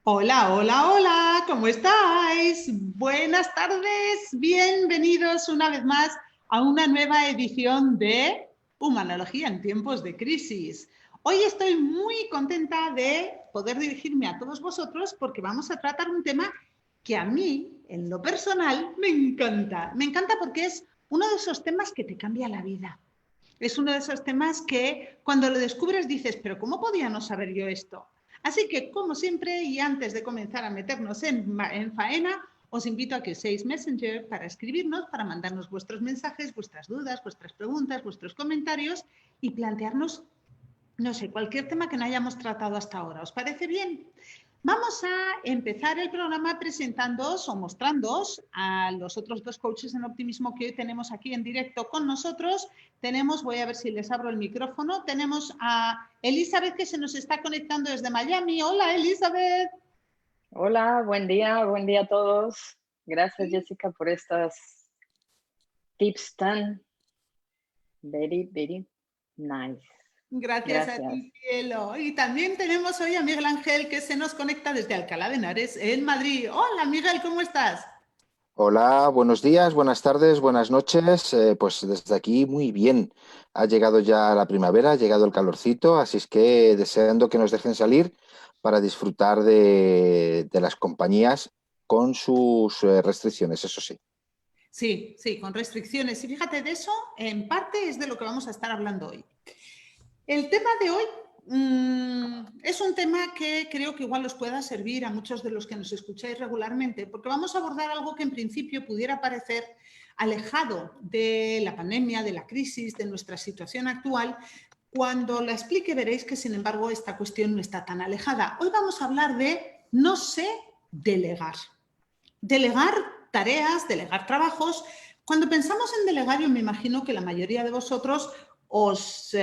Hola, hola, hola, ¿cómo estáis? Buenas tardes, bienvenidos una vez más a una nueva edición de Humanología en tiempos de crisis. Hoy estoy muy contenta de poder dirigirme a todos vosotros porque vamos a tratar un tema que a mí, en lo personal, me encanta. Me encanta porque es uno de esos temas que te cambia la vida. Es uno de esos temas que cuando lo descubres dices, pero ¿cómo podía no saber yo esto? Así que, como siempre, y antes de comenzar a meternos en faena, os invito a que uséis Messenger para escribirnos, para mandarnos vuestros mensajes, vuestras dudas, vuestras preguntas, vuestros comentarios y plantearnos, no sé, cualquier tema que no hayamos tratado hasta ahora. ¿Os parece bien? Vamos a empezar el programa presentándoos o mostrándoos a los otros dos coaches en optimismo que hoy tenemos aquí en directo con nosotros. Tenemos, voy a ver si les abro el micrófono, tenemos a Elizabeth que se nos está conectando desde Miami. Hola, Elizabeth. Hola, buen día a todos. Gracias, Jessica, por estas tips tan very nice. Gracias a Gracias. ti, cielo. Y también tenemos hoy a Miguel Ángel que se nos conecta desde Alcalá de Henares, en Madrid. Hola, Miguel, ¿cómo estás? Hola, buenos días, buenas tardes, buenas noches. Pues desde aquí muy bien. Ha llegado ya la primavera, ha llegado el calorcito, así es que deseando que nos dejen salir para disfrutar de las compañías con sus restricciones, eso sí. Sí, sí, con restricciones. Y fíjate, de eso en parte es de lo que vamos a estar hablando hoy. El tema de hoy es un tema que creo que igual os pueda servir a muchos de los que nos escucháis regularmente, porque vamos a abordar algo que en principio pudiera parecer alejado de la pandemia, de la crisis, de nuestra situación actual. Cuando la explique veréis que, sin embargo, esta cuestión no está tan alejada. Hoy vamos a hablar de no sé delegar. Delegar tareas, delegar trabajos. Cuando pensamos en delegar, yo me imagino que la mayoría de vosotros os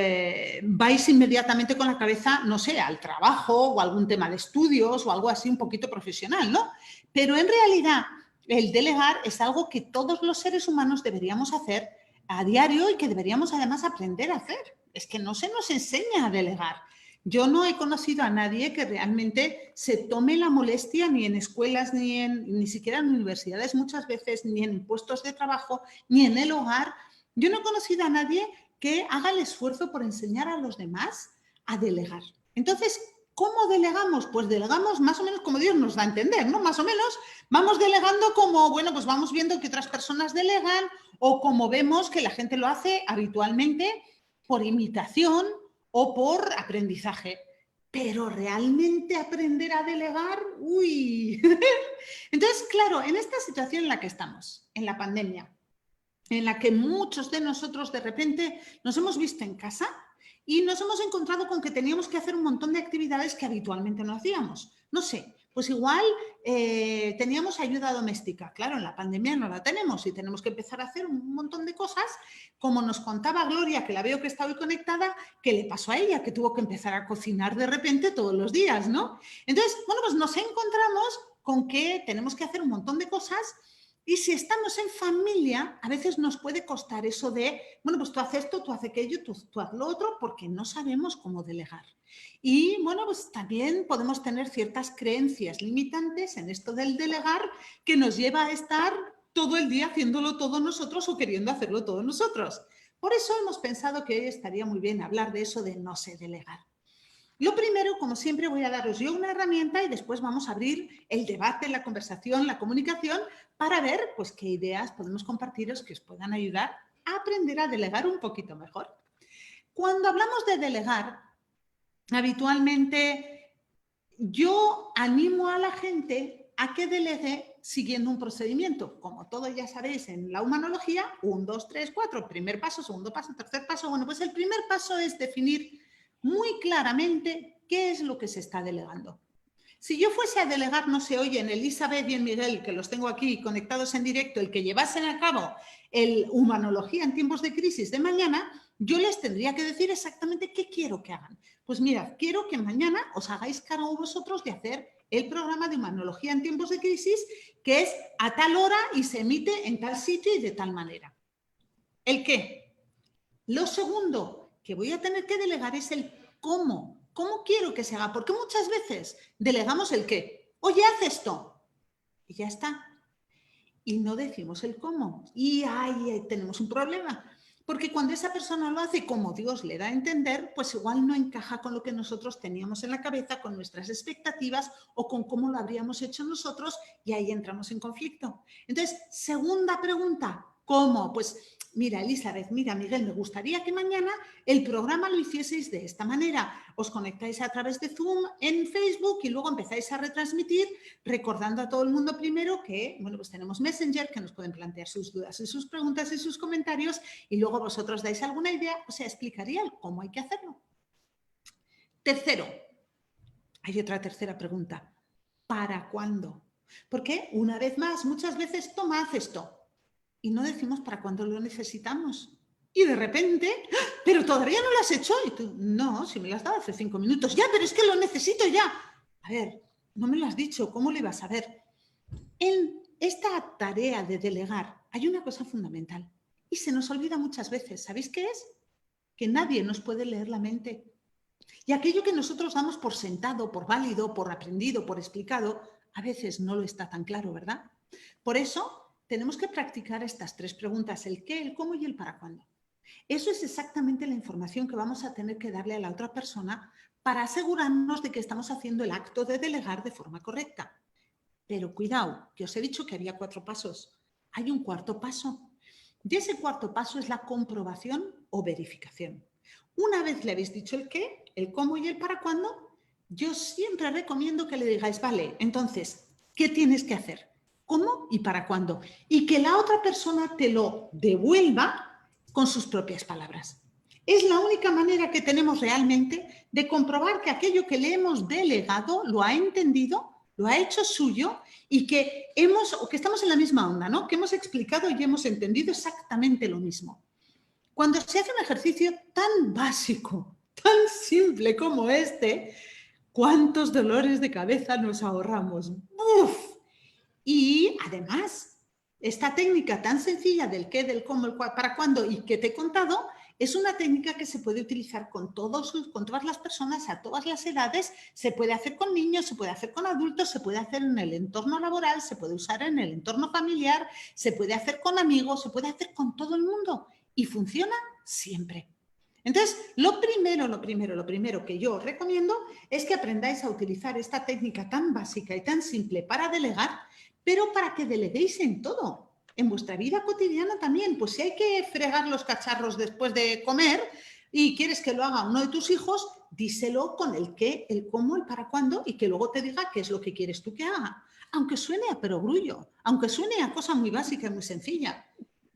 vais inmediatamente con la cabeza, no sé, al trabajo o algún tema de estudios o algo así un poquito profesional, ¿no? Pero en realidad el delegar es algo que todos los seres humanos deberíamos hacer a diario y que deberíamos además aprender a hacer. Es que no se nos enseña a delegar. Yo no he conocido a nadie que realmente se tome la molestia ni en escuelas, ni siquiera en universidades muchas veces, ni en puestos de trabajo, ni en el hogar. Yo no he conocido a nadie que haga el esfuerzo por enseñar a los demás a delegar. Entonces, ¿cómo delegamos? Pues delegamos más o menos como Dios nos da a entender, ¿no? Más o menos vamos delegando como, bueno, pues vamos viendo que otras personas delegan o como vemos que la gente lo hace habitualmente por imitación o por aprendizaje. Pero realmente aprender a delegar, uy. Entonces, claro, en esta situación en la que estamos, en la pandemia, en la que muchos de nosotros de repente nos hemos visto en casa y nos hemos encontrado con que teníamos que hacer un montón de actividades que habitualmente no hacíamos. No sé, pues igual teníamos ayuda doméstica. Claro, en la pandemia no la tenemos y tenemos que empezar a hacer un montón de cosas, como nos contaba Gloria, que la veo que está hoy conectada, que le pasó a ella, que tuvo que empezar a cocinar de repente todos los días, ¿no? Entonces, bueno, pues nos encontramos con que tenemos que hacer un montón de cosas y si estamos en familia, a veces nos puede costar eso de, bueno, pues tú haces esto, tú haces aquello, tú haces lo otro, porque no sabemos cómo delegar. Y bueno, pues también podemos tener ciertas creencias limitantes en esto del delegar que nos lleva a estar todo el día haciéndolo todo nosotros o queriendo hacerlo todo nosotros. Por eso hemos pensado que hoy estaría muy bien hablar de eso de no sé delegar. Lo primero, como siempre, voy a daros yo una herramienta y después vamos a abrir el debate, la conversación, la comunicación para ver pues, qué ideas podemos compartiros que os puedan ayudar a aprender a delegar un poquito mejor. Cuando hablamos de delegar, habitualmente yo animo a la gente a que delegue siguiendo un procedimiento. Como todos ya sabéis en la humanología, 1, 2, 3, 4, primer paso, segundo paso, tercer paso. Bueno, pues el primer paso es definir muy claramente qué es lo que se está delegando. Si yo fuese a delegar, no sé, oye, en Elizabeth y en Miguel, que los tengo aquí conectados en directo, el que llevasen a cabo el humanología en tiempos de crisis de mañana, yo les tendría que decir exactamente qué quiero que hagan. Pues mirad, quiero que mañana os hagáis cargo vosotros de hacer el programa de humanología en tiempos de crisis, que es a tal hora y se emite en tal sitio y de tal manera. ¿El qué? Lo segundo que voy a tener que delegar es el cómo. ¿Cómo quiero que se haga? Porque muchas veces delegamos el qué. oye, haz esto. Y ya está. Y no decimos el cómo. Y ahí tenemos un problema. Porque cuando esa persona lo hace como Dios le da a entender, pues igual no encaja con lo que nosotros teníamos en la cabeza, con nuestras expectativas o con cómo lo habríamos hecho nosotros, y ahí entramos en conflicto. Entonces, segunda pregunta, ¿cómo? Pues mira, Elizabeth, mira, Miguel, me gustaría que mañana el programa lo hicieseis de esta manera. Os conectáis a través de Zoom en Facebook y luego empezáis a retransmitir, recordando a todo el mundo primero que, bueno, pues tenemos Messenger, que nos pueden plantear sus dudas y sus preguntas y sus comentarios, y luego vosotros dais alguna idea, o sea, explicaría cómo hay que hacerlo. Tercero, hay otra tercera pregunta. ¿Para cuándo? Porque, una vez más, muchas veces toma, haz esto. Y no decimos para cuándo lo necesitamos. Y de repente, ¡ah! Pero todavía no lo has hecho. Y tú, no, si me lo has dado hace 5 minutos. Ya, pero es que lo necesito ya. A ver, no me lo has dicho, ¿cómo lo ibas a ver? En esta tarea de delegar hay una cosa fundamental y se nos olvida muchas veces. ¿Sabéis qué es? Que nadie nos puede leer la mente. Y aquello que nosotros damos por sentado, por válido, por aprendido, por explicado, a veces no lo está tan claro, ¿verdad? Por eso tenemos que practicar estas 3 preguntas, el qué, el cómo y el para cuándo. Eso es exactamente la información que vamos a tener que darle a la otra persona para asegurarnos de que estamos haciendo el acto de delegar de forma correcta. Pero cuidado, que os he dicho que había 4 pasos. Hay un cuarto paso. Y ese cuarto paso es la comprobación o verificación. Una vez le habéis dicho el qué, el cómo y el para cuándo, yo siempre recomiendo que le digáis, vale, entonces, ¿qué tienes que hacer? ¿Cómo y para cuándo? Y que la otra persona te lo devuelva con sus propias palabras. Es la única manera que tenemos realmente de comprobar que aquello que le hemos delegado lo ha entendido, lo ha hecho suyo y que estamos en la misma onda, ¿no? Que hemos explicado y hemos entendido exactamente lo mismo. Cuando se hace un ejercicio tan básico, tan simple como este, ¿cuántos dolores de cabeza nos ahorramos? ¡Uf! Y además, esta técnica tan sencilla del qué, del cómo, el cuál, para cuándo y que te he contado, es una técnica que se puede utilizar con todas las personas, a todas las edades. Se puede hacer con niños, se puede hacer con adultos, se puede hacer en el entorno laboral, se puede usar en el entorno familiar, se puede hacer con amigos, se puede hacer con todo el mundo y funciona siempre. Entonces, lo primero que yo os recomiendo es que aprendáis a utilizar esta técnica tan básica y tan simple para delegar, pero para que deleguéis en todo, en vuestra vida cotidiana también. Pues si hay que fregar los cacharros después de comer y quieres que lo haga uno de tus hijos, díselo con el qué, el cómo, el para cuándo y que luego te diga qué es lo que quieres tú que haga. Aunque suene a perogrullo, aunque suene a cosa muy básica y muy sencilla,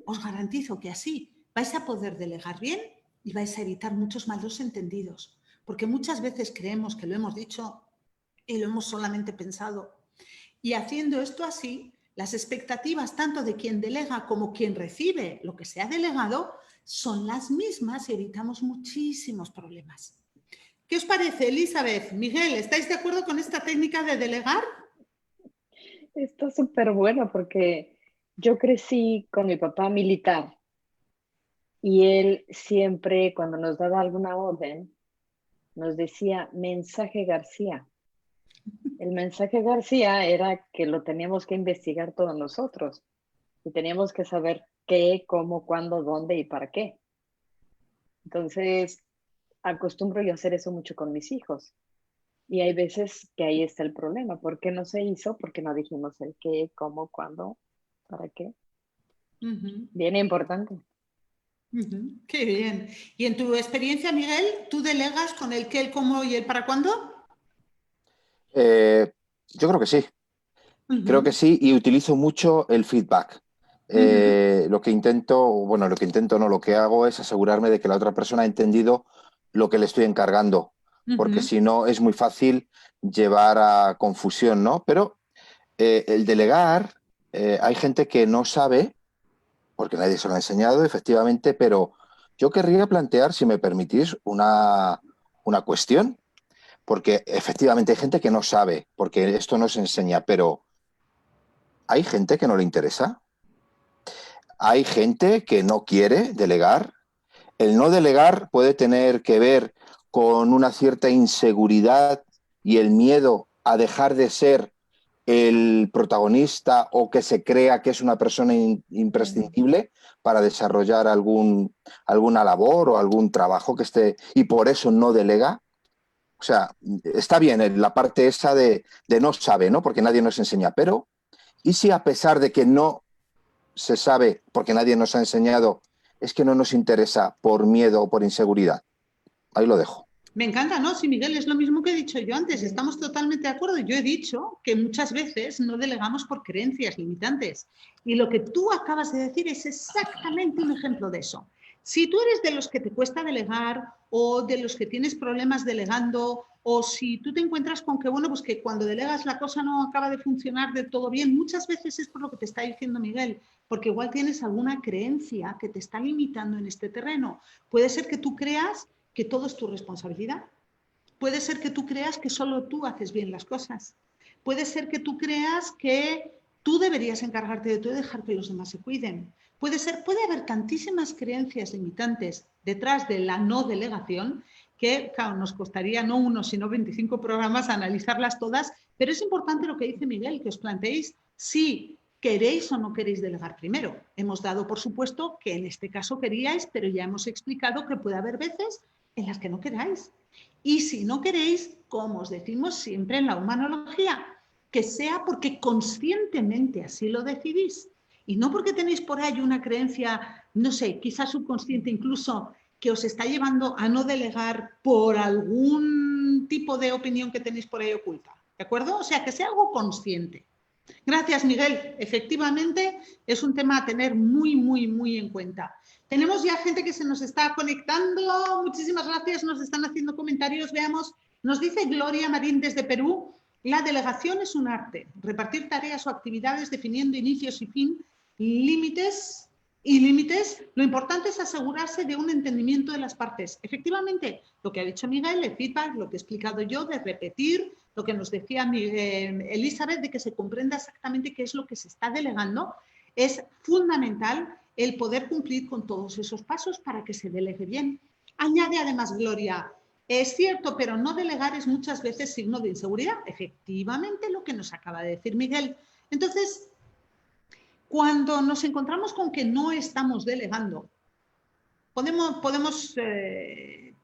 os garantizo que así vais a poder delegar bien y vais a evitar muchos malos entendidos. Porque muchas veces creemos que lo hemos dicho y lo hemos solamente pensado. Y haciendo esto así, las expectativas tanto de quien delega como quien recibe lo que se ha delegado son las mismas y evitamos muchísimos problemas. ¿Qué os parece, Elizabeth? Miguel, ¿estáis de acuerdo con esta técnica de delegar? Está súper bueno porque yo crecí con mi papá militar y él siempre cuando nos daba alguna orden nos decía mensaje García. El mensaje García era que lo teníamos que investigar todos nosotros y teníamos que saber qué, cómo, cuándo, dónde y para qué. Entonces, acostumbro yo a hacer eso mucho con mis hijos. Y hay veces que ahí está el problema. ¿Por qué no se hizo? Porque no dijimos el qué, cómo, cuándo, para qué. Bien importante. Qué bien. ¿Y en tu experiencia, Miguel, tú delegas con el qué, el cómo y el para cuándo? Yo creo que sí. Creo que sí, y utilizo mucho el feedback. Lo que intento no, lo que hago es asegurarme de que la otra persona ha entendido lo que le estoy encargando, porque si no es muy fácil llevar a confusión, ¿no? Pero el delegar, hay gente que no sabe, porque nadie se lo ha enseñado, efectivamente, pero yo querría plantear, si me permitís, una cuestión, porque efectivamente hay gente que no sabe, porque esto no se enseña, pero hay gente que no le interesa, hay gente que no quiere delegar. El no delegar puede tener que ver con una cierta inseguridad y el miedo a dejar de ser el protagonista o que se crea que es una persona imprescindible para desarrollar alguna labor o algún trabajo que esté, y por eso no delega. O sea, está bien la parte esa de no sabe, ¿no? Porque nadie nos enseña, pero ¿y si a pesar de que no se sabe, porque nadie nos ha enseñado, es que no nos interesa por miedo o por inseguridad? Ahí lo dejo. Me encanta, ¿no? Sí, Miguel, es lo mismo que he dicho yo antes, estamos totalmente de acuerdo. Yo he dicho que muchas veces no delegamos por creencias limitantes. Y lo que tú acabas de decir es exactamente un ejemplo de eso. Si tú eres de los que te cuesta delegar o de los que tienes problemas delegando, o si tú te encuentras con que, bueno, pues que cuando delegas la cosa no acaba de funcionar de todo bien, muchas veces es por lo que te está diciendo Miguel, porque igual tienes alguna creencia que te está limitando en este terreno. Puede ser que tú creas que todo es tu responsabilidad. Puede ser que tú creas que solo tú haces bien las cosas. Puede ser que tú creas que tú deberías encargarte de todo y dejar que los demás se cuiden. Puede haber tantísimas creencias limitantes detrás de la no delegación que, claro, nos costaría no uno, sino 25 programas analizarlas todas, pero es importante lo que dice Miguel, que os planteéis si queréis o no queréis delegar primero. Hemos dado por supuesto que en este caso queríais, pero ya hemos explicado que puede haber veces en las que no queráis. Y si no queréis, como os decimos siempre en la humanología, que sea porque conscientemente así lo decidís y no porque tenéis por ahí una creencia, no sé, quizás subconsciente incluso, que os está llevando a no delegar por algún tipo de opinión que tenéis por ahí oculta. ¿De acuerdo? O sea, que sea algo consciente. Gracias, Miguel. Efectivamente, es un tema a tener muy, muy, muy en cuenta. Tenemos ya gente que se nos está conectando. Muchísimas gracias. Nos están haciendo comentarios. Veamos. Nos dice Gloria Marín desde Perú. La delegación es un arte. Repartir tareas o actividades definiendo inicios y fin, límites y límites. Lo importante es asegurarse de un entendimiento de las partes. Efectivamente, lo que ha dicho Miguel, el feedback, lo que he explicado yo, de repetir, lo que nos decía Elizabeth, de que se comprenda exactamente qué es lo que se está delegando, es fundamental el poder cumplir con todos esos pasos para que se delegue bien. Añade además Gloria, es cierto, pero no delegar es muchas veces signo de inseguridad. Efectivamente, lo que nos acaba de decir Miguel. Entonces, cuando nos encontramos con que no estamos delegando, podemos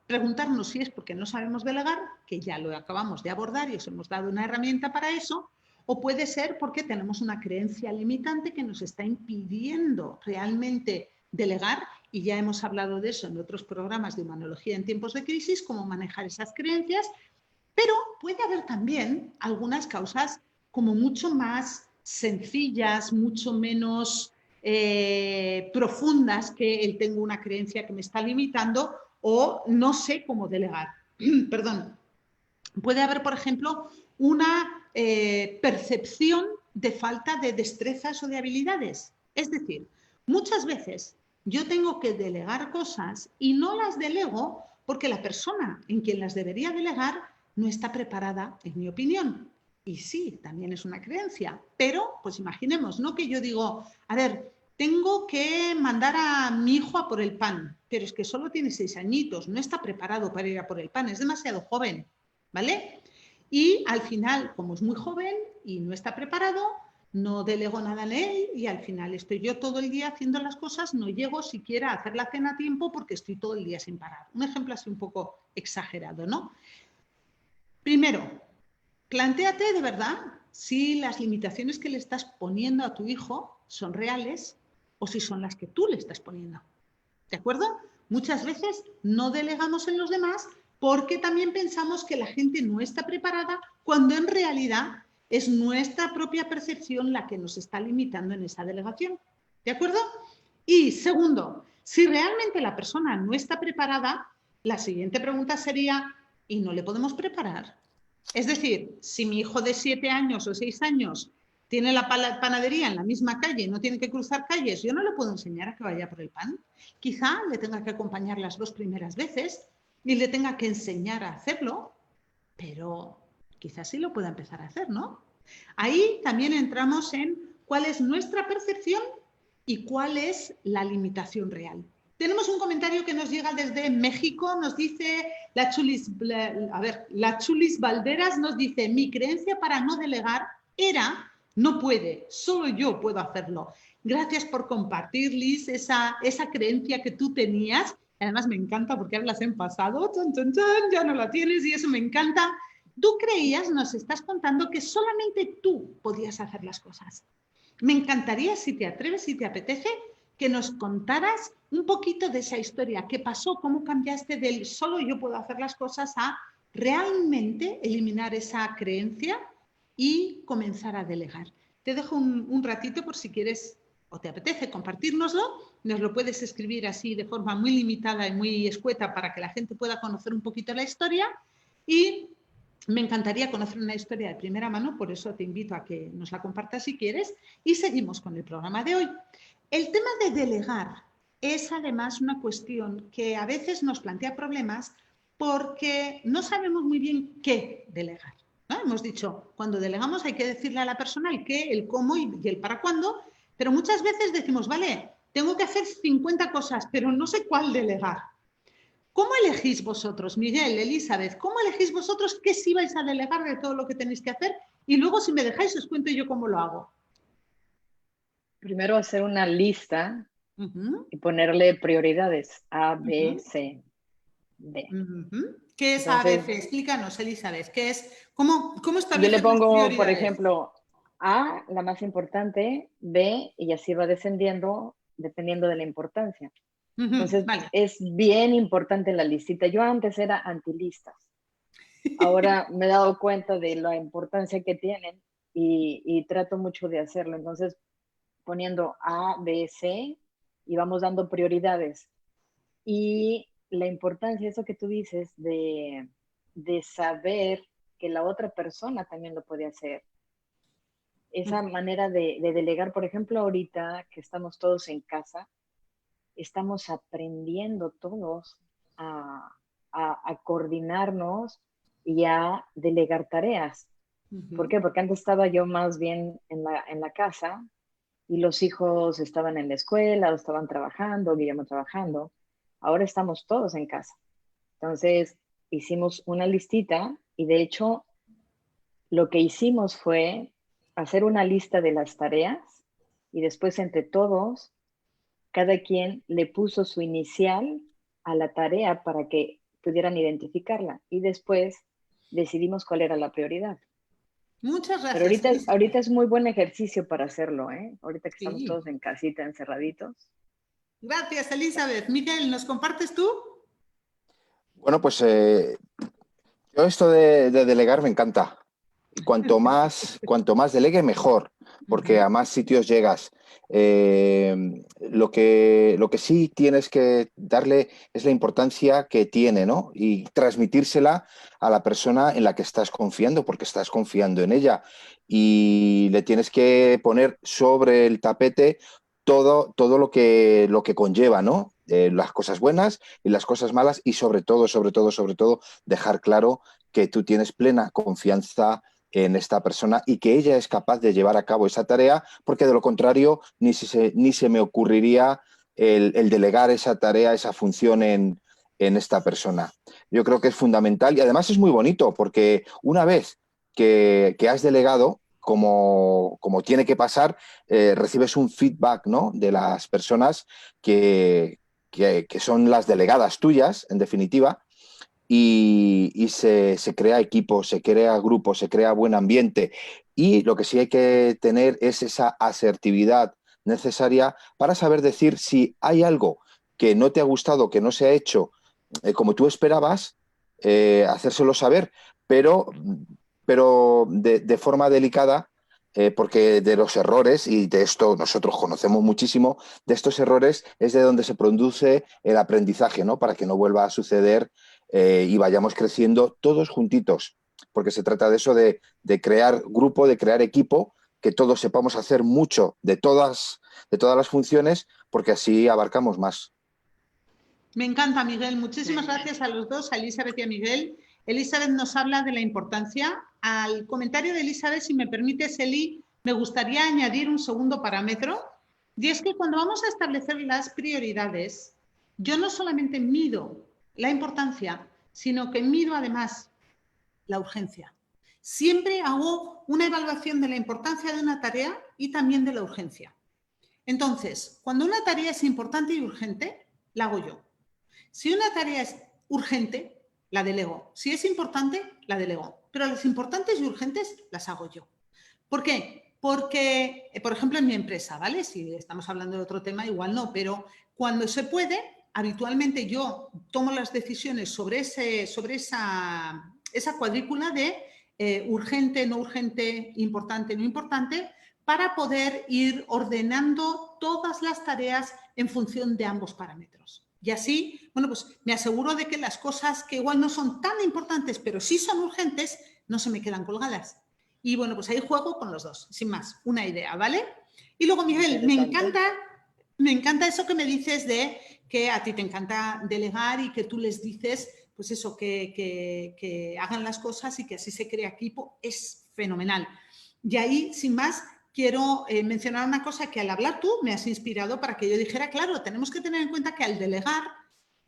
preguntarnos si es porque no sabemos delegar, que ya lo acabamos de abordar y os hemos dado una herramienta para eso, o puede ser porque tenemos una creencia limitante que nos está impidiendo realmente delegar, y ya hemos hablado de eso en otros programas de humanología en tiempos de crisis, cómo manejar esas creencias, pero puede haber también algunas causas como mucho más sencillas, mucho menos profundas que el tengo una creencia que me está limitando o no sé cómo delegar. Perdón. Puede haber, por ejemplo, una percepción de falta de destrezas o de habilidades. Es decir, muchas veces yo tengo que delegar cosas y no las delego porque la persona en quien las debería delegar no está preparada, en mi opinión. Y sí, también es una creencia, pero pues imaginemos, ¿no? Que yo digo, a ver, tengo que mandar a mi hijo a por el pan, pero es que solo tiene 6 añitos, no está preparado para ir a por el pan, es demasiado joven, ¿vale? Y al final, como es muy joven y no está preparado, no delego nada en él y al final estoy yo todo el día haciendo las cosas, no llego siquiera a hacer la cena a tiempo porque estoy todo el día sin parar. Un ejemplo así un poco exagerado, ¿no? Primero, plantéate de verdad si las limitaciones que le estás poniendo a tu hijo son reales o si son las que tú le estás poniendo. ¿De acuerdo? Muchas veces no delegamos en los demás porque también pensamos que la gente no está preparada cuando en realidad es nuestra propia percepción la que nos está limitando en esa delegación. ¿De acuerdo? Y segundo, si realmente la persona no está preparada, la siguiente pregunta sería, ¿y no le podemos preparar? Es decir, si mi hijo de 7 años o 6 años tiene la panadería en la misma calle y no tiene que cruzar calles, yo no le puedo enseñar a que vaya por el pan. Quizá le tenga que acompañar las 2 primeras veces y le tenga que enseñar a hacerlo, pero quizás sí lo pueda empezar a hacer, ¿no? Ahí también entramos en cuál es nuestra percepción y cuál es la limitación real. Tenemos un comentario que nos llega desde México, nos dice la Chulis Valderas, nos dice, mi creencia para no delegar era no puede, solo yo puedo hacerlo. Gracias por compartir, Liz, esa creencia que tú tenías. Además me encanta porque hablas en pasado, chan, chan, chan, ya no la tienes y eso me encanta. Tú creías, nos estás contando, que solamente tú podías hacer las cosas. Me encantaría, si te atreves, si te apetece, que nos contaras un poquito de esa historia. ¿Qué pasó? ¿Cómo cambiaste del solo yo puedo hacer las cosas a realmente eliminar esa creencia y comenzar a delegar? Te dejo un ratito por si quieres o te apetece compartírnoslo. Nos lo puedes escribir así de forma muy limitada y muy escueta para que la gente pueda conocer un poquito la historia. Y me encantaría conocer una historia de primera mano, por eso te invito a que nos la compartas si quieres. Y seguimos con el programa de hoy. El tema de delegar es además una cuestión que a veces nos plantea problemas porque no sabemos muy bien qué delegar, ¿no? Hemos dicho, cuando delegamos hay que decirle a la persona el qué, el cómo y el para cuándo, pero muchas veces decimos, vale, tengo que hacer 50 cosas, pero no sé cuál delegar. ¿Cómo elegís vosotros, Miguel, Elizabeth? ¿Cómo elegís vosotros qué sí vais a delegar de todo lo que tenéis que hacer? Y luego, si me dejáis, os cuento yo cómo lo hago. Primero hacer una lista y ponerle prioridades A, B, C, D. ¿Qué es Entonces, ABC? Explícanos, Elizabeth. ¿Qué es? ¿Cómo yo le establecer las pongo, prioridades? por ejemplo, A, la más importante, B, y así va descendiendo dependiendo de la importancia. Entonces, vale. es bien importante la listita. Yo antes era antilistas. Ahora me he dado cuenta de la importancia que tienen y trato mucho de hacerlo. Entonces, poniendo A, B, C y vamos dando prioridades. Y la importancia, eso que tú dices, de saber que la otra persona también lo puede hacer. Esa manera de delegar, por ejemplo, ahorita que estamos todos en casa, estamos aprendiendo todos a coordinarnos y a delegar tareas. ¿Por qué? Porque antes estaba yo más bien en la casa y los hijos estaban en la escuela o estaban trabajando, Guillermo trabajando. Ahora estamos todos en casa. Entonces hicimos una listita y de hecho lo que hicimos fue hacer una lista de las tareas y después entre todos, cada quien le puso su inicial a la tarea para que pudieran identificarla y después decidimos cuál era la prioridad. Muchas Pero gracias. ahorita es muy buen ejercicio para hacerlo, ¿eh? Ahorita que estamos Sí. todos en casita, encerraditos. Gracias, Elizabeth. Miguel, ¿nos compartes tú? Bueno, pues yo esto de delegar me encanta. Y cuanto más delegue, mejor, porque a más sitios llegas. Lo que sí tienes que darle es la importancia que tiene, ¿no? Y transmitírsela a la persona en la que estás confiando, porque estás confiando en ella. Y le tienes que poner sobre el tapete todo lo que conlleva, ¿no? Las cosas buenas y las cosas malas y sobre todo, dejar claro que tú tienes plena confianza en esta persona y que ella es capaz de llevar a cabo esa tarea, porque de lo contrario ni se me ocurriría el delegar esa tarea, esa función en esta persona. Yo creo que es fundamental y además es muy bonito porque una vez que has delegado, como tiene que pasar, recibes un feedback, ¿no?, de las personas que son las delegadas tuyas, en definitiva, y se crea equipo, se crea grupo, se crea buen ambiente. Y lo que sí hay que tener es esa asertividad necesaria para saber decir si hay algo que no te ha gustado, que no se ha hecho como tú esperabas, hacérselo saber, pero de forma delicada, porque de los errores, y de esto nosotros conocemos muchísimo, de estos errores es de donde se produce el aprendizaje, ¿no?, para que no vuelva a suceder y vayamos creciendo todos juntitos, porque se trata de eso, de crear grupo, de crear equipo, que todos sepamos hacer mucho de todas las funciones, porque así abarcamos más. Me encanta, Miguel. Muchísimas gracias a los dos, a Elizabeth y a Miguel. Elizabeth nos habla de la importancia. Al comentario de Elizabeth, si me permites, Eli, me gustaría añadir un segundo parámetro, y es que cuando vamos a establecer las prioridades, yo no solamente mido la importancia, sino que mido además la urgencia. siempre hago una evaluación de la importancia de una tarea y también de la urgencia. Entonces, cuando una tarea es importante y urgente, la hago yo. Si una tarea es urgente, la delego. Si es importante, la delego. Pero las importantes y urgentes las hago yo. ¿Por qué? Porque, por ejemplo, en mi empresa, ¿vale? Si estamos hablando de otro tema, igual no, pero cuando se puede, habitualmente yo tomo las decisiones sobre esa cuadrícula de urgente, no urgente, importante, no importante, para poder ir ordenando todas las tareas en función de ambos parámetros. Y así, bueno, pues me aseguro de que las cosas que igual no son tan importantes, pero sí son urgentes, no se me quedan colgadas. Y bueno, pues ahí juego con los dos, sin más, una idea, ¿vale? Y luego, Miguel, me encanta eso que me dices de que a ti te encanta delegar y que tú les dices, pues eso, que hagan las cosas y que así se crea equipo, es fenomenal. Y ahí, sin más, quiero mencionar una cosa que al hablar tú me has inspirado para que yo dijera, claro, tenemos que tener en cuenta que al delegar,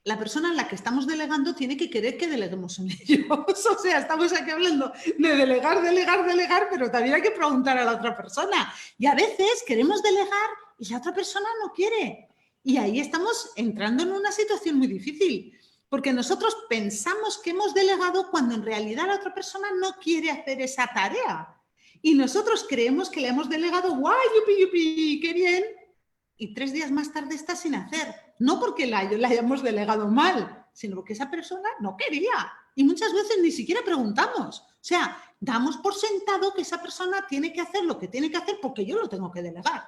la persona en la que estamos delegando tiene que querer que deleguemos en ellos. O sea, estamos aquí hablando de delegar, pero también hay que preguntar a la otra persona. Y a veces queremos delegar y la otra persona no quiere. Y ahí estamos entrando en una situación muy difícil, porque nosotros pensamos que hemos delegado cuando en realidad la otra persona no quiere hacer esa tarea. Y nosotros creemos que le hemos delegado, ¡guay, yupi, yupi, qué bien! Y 3 días más tarde está sin hacer. No porque la hayamos delegado mal, sino porque esa persona no quería. Y muchas veces ni siquiera preguntamos. O sea, damos por sentado que esa persona tiene que hacer lo que tiene que hacer porque yo lo tengo que delegar.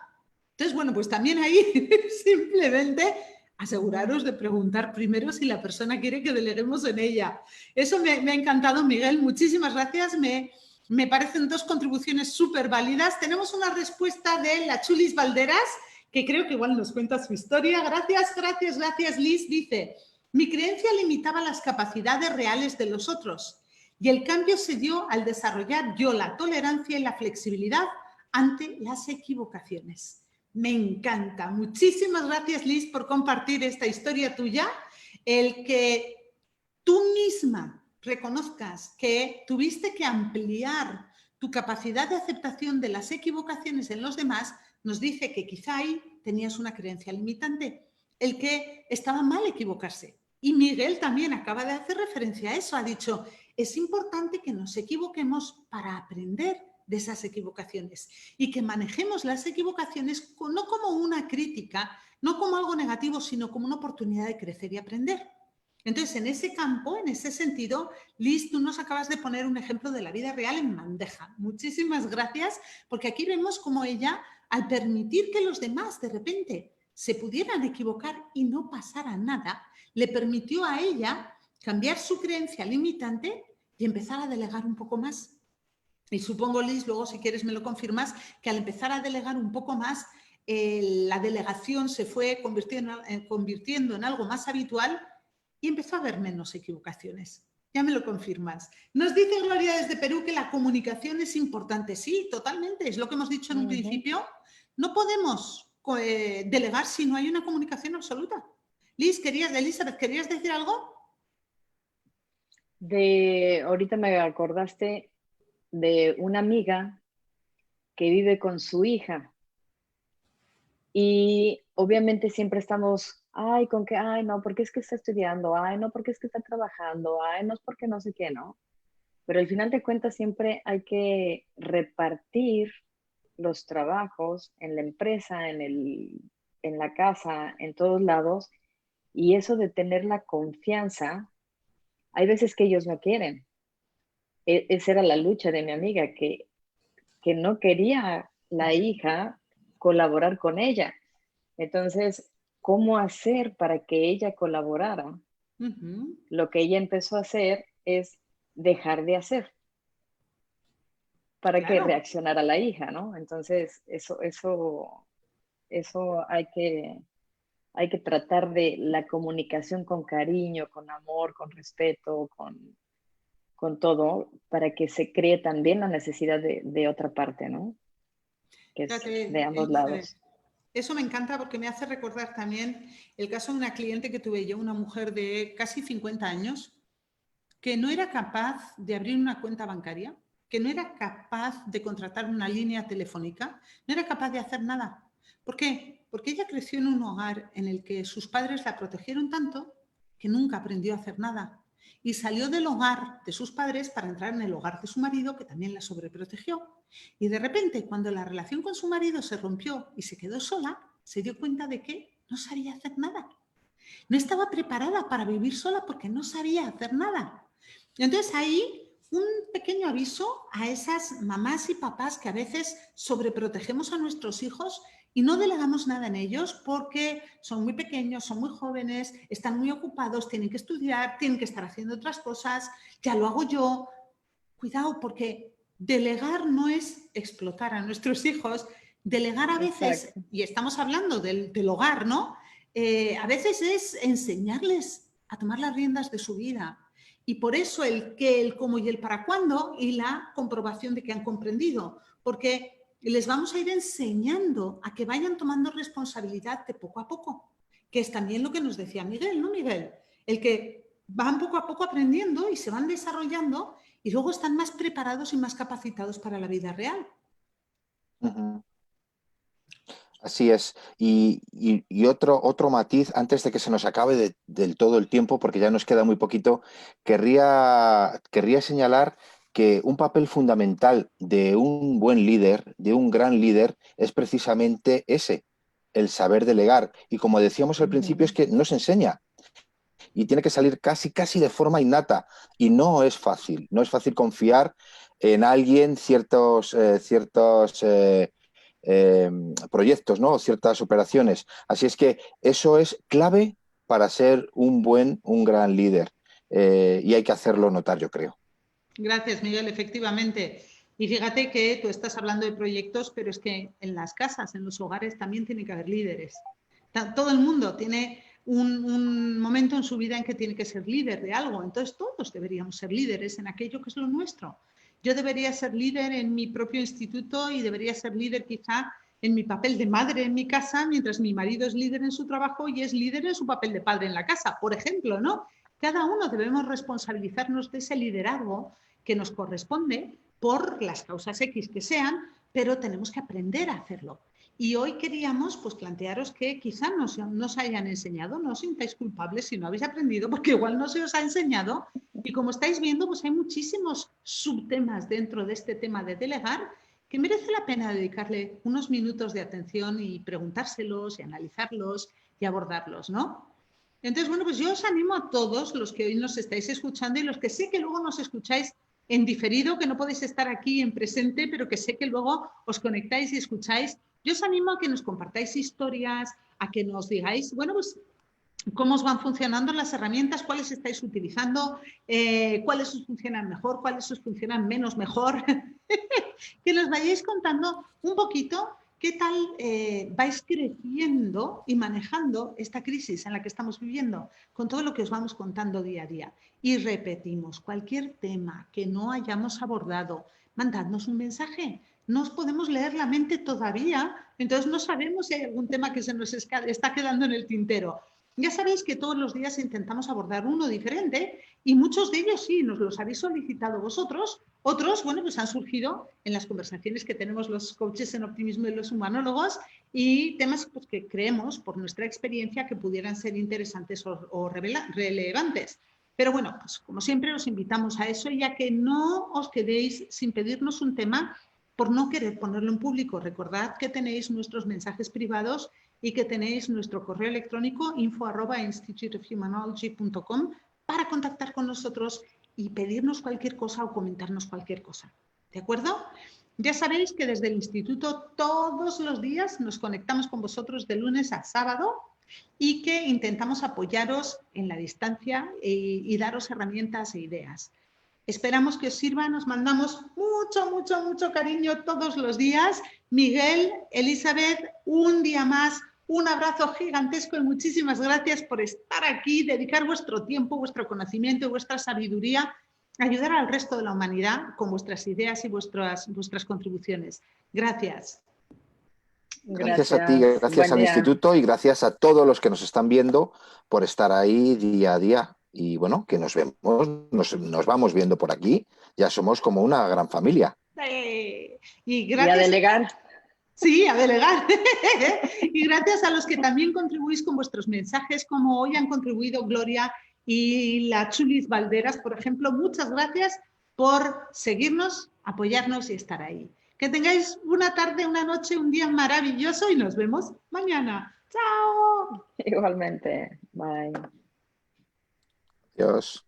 Entonces, bueno, pues también ahí simplemente aseguraros de preguntar primero si la persona quiere que deleguemos en ella. Eso me ha encantado, Miguel. Muchísimas gracias. Me parecen 2 contribuciones súper válidas. Tenemos una respuesta de la Chulis Valderas, que creo que igual nos cuenta su historia. Gracias, Liz. Dice, mi creencia limitaba las capacidades reales de los otros y el cambio se dio al desarrollar yo la tolerancia y la flexibilidad ante las equivocaciones. Me encanta. Muchísimas gracias, Liz, por compartir esta historia tuya. El que tú misma reconozcas que tuviste que ampliar tu capacidad de aceptación de las equivocaciones en los demás, nos dice que quizá ahí tenías una creencia limitante, el que estaba mal equivocarse. Y Miguel también acaba de hacer referencia a eso, ha dicho, es importante que nos equivoquemos para aprender de esas equivocaciones y que manejemos las equivocaciones no como una crítica, no como algo negativo, sino como una oportunidad de crecer y aprender. Entonces, en ese campo, en ese sentido, Liz, tú nos acabas de poner un ejemplo de la vida real en bandeja. Muchísimas gracias, porque aquí vemos cómo ella, al permitir que los demás de repente se pudieran equivocar y no pasara nada, le permitió a ella cambiar su creencia limitante y empezar a delegar un poco más. Y supongo, Liz, luego si quieres me lo confirmas, que al empezar a delegar un poco más, la delegación se fue convirtiendo en algo más habitual y empezó a haber menos equivocaciones. Ya me lo confirmas. Nos dice Gloria desde Perú que la comunicación es importante. Sí, totalmente. Es lo que hemos dicho en un principio. No podemos delegar si no hay una comunicación absoluta. Liz, Elizabeth, ¿querías decir algo? Ahorita me acordaste de una amiga que vive con su hija y obviamente siempre estamos, ay, con que, ay, no, porque es que está estudiando, ay, no, porque es que está trabajando, ay, no es porque no sé qué, ¿no? Pero al final de cuentas siempre hay que repartir los trabajos en la empresa, en la casa, en todos lados, y eso de tener la confianza, hay veces que ellos no quieren. Esa era la lucha de mi amiga, que no quería la hija colaborar con ella. Entonces, ¿cómo hacer para que ella colaborara? Lo que ella empezó a hacer es dejar de hacer para que reaccionara la hija, ¿no? Entonces, eso hay que tratar de la comunicación con cariño, con amor, con respeto, con todo, para que se cree también la necesidad de otra parte, ¿no? Que es de ambos lados. Eso me encanta porque me hace recordar también el caso de una cliente que tuve yo, una mujer de casi 50 años, que no era capaz de abrir una cuenta bancaria que no era capaz de contratar una línea telefónica, no era capaz de hacer nada. ¿Por qué? Porque ella creció en un hogar en el que sus padres la protegieron tanto que nunca aprendió a hacer nada. Y salió del hogar de sus padres para entrar en el hogar de su marido, que también la sobreprotegió. Y de repente, cuando la relación con su marido se rompió y se quedó sola, se dio cuenta de que no sabía hacer nada. No estaba preparada para vivir sola porque no sabía hacer nada. Entonces ahí un pequeño aviso a esas mamás y papás que a veces sobreprotegemos a nuestros hijos y no delegamos nada en ellos porque son muy pequeños, son muy jóvenes, están muy ocupados, tienen que estudiar, tienen que estar haciendo otras cosas, ya lo hago yo. Cuidado, porque delegar no es explotar a nuestros hijos, delegar a veces, Exacto. y estamos hablando del hogar, ¿no? A veces es enseñarles a tomar las riendas de su vida. Y por eso el qué, el cómo y el para cuándo y la comprobación de que han comprendido. Porque les vamos a ir enseñando a que vayan tomando responsabilidad de poco a poco. Que es también lo que nos decía Miguel, ¿no, Miguel? El que van poco a poco aprendiendo y se van desarrollando y luego están más preparados y más capacitados para la vida real. Ujú. Así es. Y otro matiz, antes de que se nos acabe del todo el tiempo, porque ya nos queda muy poquito, querría señalar que un papel fundamental de un buen líder, de un gran líder, es precisamente ese, el saber delegar. Y como decíamos al principio, es que no se enseña y tiene que salir casi de forma innata. Y no es fácil, no es fácil confiar en alguien proyectos, ¿no? Ciertas operaciones. Así es que eso es clave para ser un gran líder. Y hay que hacerlo notar, yo creo. Gracias, Miguel, efectivamente. Y fíjate que tú estás hablando de proyectos, pero es que en las casas, en los hogares, también tiene que haber líderes. Todo el mundo tiene un momento en su vida en que tiene que ser líder de algo. Entonces todos deberíamos ser líderes en aquello que es lo nuestro. Yo debería ser líder en mi propio instituto y debería ser líder quizá en mi papel de madre en mi casa, mientras mi marido es líder en su trabajo y es líder en su papel de padre en la casa, por ejemplo, ¿no? Cada uno debemos responsabilizarnos de ese liderazgo que nos corresponde por las causas X que sean, pero tenemos que aprender a hacerlo. Y hoy queríamos pues, plantearos que quizá no os hayan enseñado, no os sintáis culpables si no habéis aprendido, porque igual no se os ha enseñado. Y como estáis viendo, pues hay muchísimos subtemas dentro de este tema de delegar que merece la pena dedicarle unos minutos de atención y preguntárselos y analizarlos y abordarlos, ¿no? Entonces, bueno, pues yo os animo a todos los que hoy nos estáis escuchando y los que sé que luego nos escucháis en diferido, que no podéis estar aquí en presente, pero que sé que luego os conectáis y escucháis. Yo os animo a que nos compartáis historias, a que nos digáis, bueno, pues cómo os van funcionando las herramientas, cuáles estáis utilizando, cuáles os funcionan mejor, cuáles os funcionan menos mejor. Que nos vayáis contando un poquito qué tal vais creciendo y manejando esta crisis en la que estamos viviendo, con todo lo que os vamos contando día a día. Y repetimos, cualquier tema que no hayamos abordado, mandadnos un mensaje. No os podemos leer la mente todavía, entonces no sabemos si hay algún tema que se nos está quedando en el tintero. Ya sabéis que todos los días intentamos abordar uno diferente y muchos de ellos sí, nos los habéis solicitado vosotros. Otros, bueno, pues han surgido en las conversaciones que tenemos los coaches en optimismo y los humanólogos y temas pues, que creemos, por nuestra experiencia, que pudieran ser interesantes o relevantes. Pero bueno, pues como siempre os invitamos a eso y a que no os quedéis sin pedirnos un tema por no querer ponerlo en público. Recordad que tenéis nuestros mensajes privados y que tenéis nuestro correo electrónico info@instituteofhumanology.com para contactar con nosotros y pedirnos cualquier cosa o comentarnos cualquier cosa. ¿De acuerdo? Ya sabéis que desde el instituto todos los días nos conectamos con vosotros de lunes a sábado y que intentamos apoyaros en la distancia y daros herramientas e ideas. Esperamos que os sirva, nos mandamos mucho cariño todos los días. Miguel, Elizabeth, un día más, un abrazo gigantesco y muchísimas gracias por estar aquí, dedicar vuestro tiempo, vuestro conocimiento y vuestra sabiduría a ayudar al resto de la humanidad con vuestras ideas y vuestras contribuciones. Gracias. Gracias a ti, gracias Buen al día. instituto y gracias a todos los que nos están viendo por estar ahí día a día. Y bueno, que nos vemos, nos vamos viendo por aquí ya somos como una gran familia. Y Y gracias. a delegar. Sí, a delegar. Y gracias a los que también contribuís con vuestros mensajes, como hoy han contribuido Gloria y la Chulis Valderas, por ejemplo. Muchas gracias por seguirnos, apoyarnos y estar ahí. Que tengáis una tarde, una noche, un día maravilloso y nos vemos mañana. ¡Chao! Igualmente. Bye. Adiós.